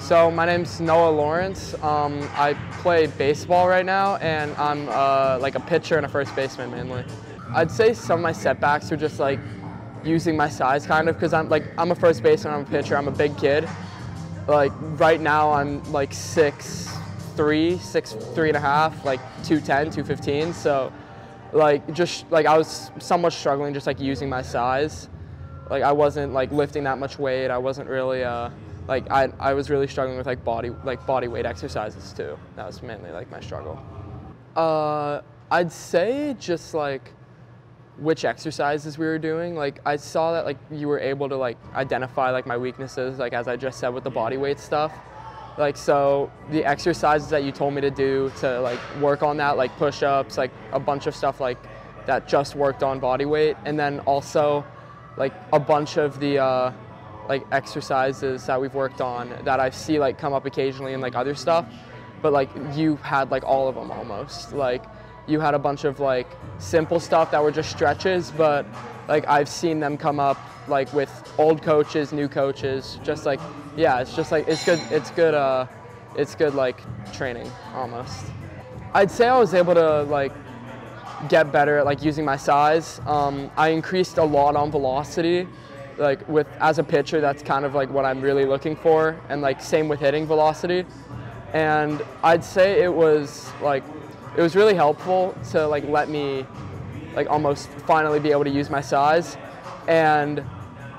So my name's Noah Lawrence. I play baseball right now, and I'm like a pitcher and a first baseman mainly. I'd say some of my setbacks are just like using my size kind of, because I'm a first baseman, I'm a pitcher, I'm a big kid. Like right now I'm like 6'3", and a half, like 210, 215. So like just like I was somewhat struggling just like using my size. Like I wasn't like lifting that much weight. I wasn't really like I was really struggling with like body weight exercises too. That was mainly like my struggle. I'd say just like which exercises we were doing. Like I saw that like you were able to like identify like my weaknesses, like as I just said with the body weight stuff. Like so the exercises that you told me to do to like work on that, like push-ups, like a bunch of stuff like that just worked on body weight, and then also like a bunch of the like exercises that we've worked on that I see like come up occasionally in like other stuff, but like you had like all of them almost. Like you had a bunch of like simple stuff that were just stretches, but like I've seen them come up like with old coaches, new coaches, just like, yeah, it's just like, it's good like training almost. I'd say I was able to like get better at like using my size. I increased a lot on velocity. Like as a pitcher, that's kind of like what I'm really looking for, and like same with hitting velocity. And I'd say it was really helpful to like let me like almost finally be able to use my size. And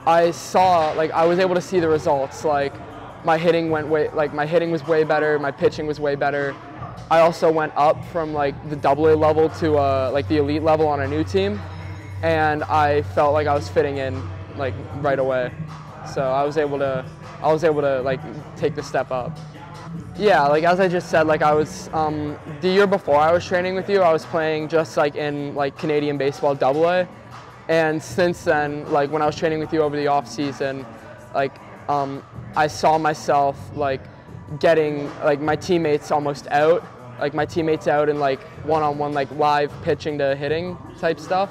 I saw like I was able to see the results. Like my hitting was way better, my pitching was way better. I also went up from like the AA level to like the elite level on a new team, and I felt like I was fitting in like right away. So I was able to like take the step up. Yeah, like as I just said, like I was the year before I was training with you, I was playing just like in like Canadian baseball AA, and since then, like when I was training with you over the off season, like I saw myself like getting like my teammates almost out, like my teammates out in like one-on-one like live pitching to hitting type stuff.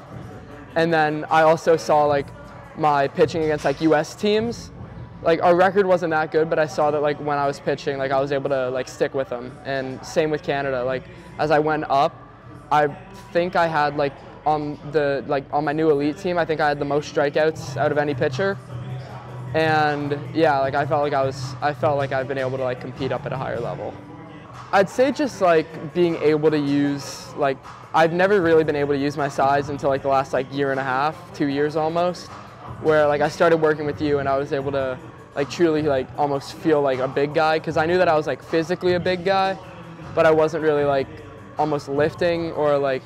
And then I also saw like my pitching against like US teams. Like our record wasn't that good, but I saw that like when I was pitching, like I was able to like stick with them. And same with Canada. Like as I went up, I think I had like on my new elite team, I think I had the most strikeouts out of any pitcher. And yeah, like I felt like I've been able to like compete up at a higher level. I'd say just like being able to use, like I've never really been able to use my size until like the last like year and a half, 2 years almost, where like I started working with you and I was able to like truly like almost feel like a big guy, because I knew that I was like physically a big guy, but I wasn't really like almost lifting or like,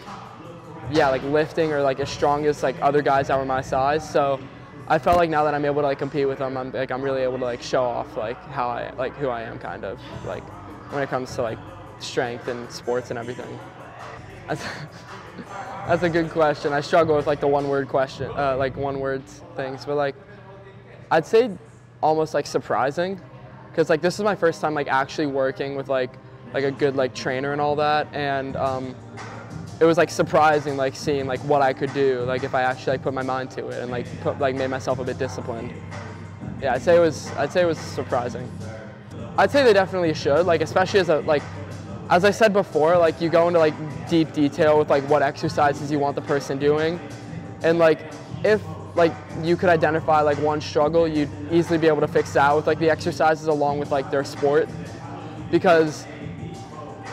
yeah, like lifting or like as strong as like other guys that were my size. So I felt like now that I'm able to like compete with them, I'm really able to like show off like who I am kind of like when it comes to like strength and sports and everything. That's a good question. I struggle with like the one-word question, like one-word things, but like I'd say almost like surprising, because like this is my first time like actually working with like a good like trainer and all that, and it was like surprising like seeing like what I could do like if I actually like put my mind to it and like made myself a bit disciplined. Yeah, I'd say it was surprising. I'd say they definitely should, like especially as I said before, like you go into like deep detail with like what exercises you want the person doing, and like if like you could identify like one struggle, you'd easily be able to fix that with like the exercises along with like their sport, because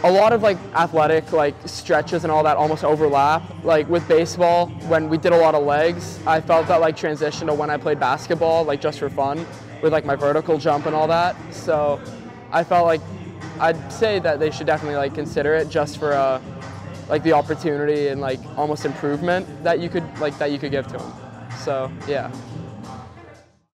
a lot of like athletic like stretches and all that almost overlap. Like with baseball, when we did a lot of legs, I felt that like transition to when I played basketball, like just for fun, with like my vertical jump and all that. So I felt like I'd say that they should definitely like consider it just for like the opportunity and like almost improvement that you could give to them. So yeah.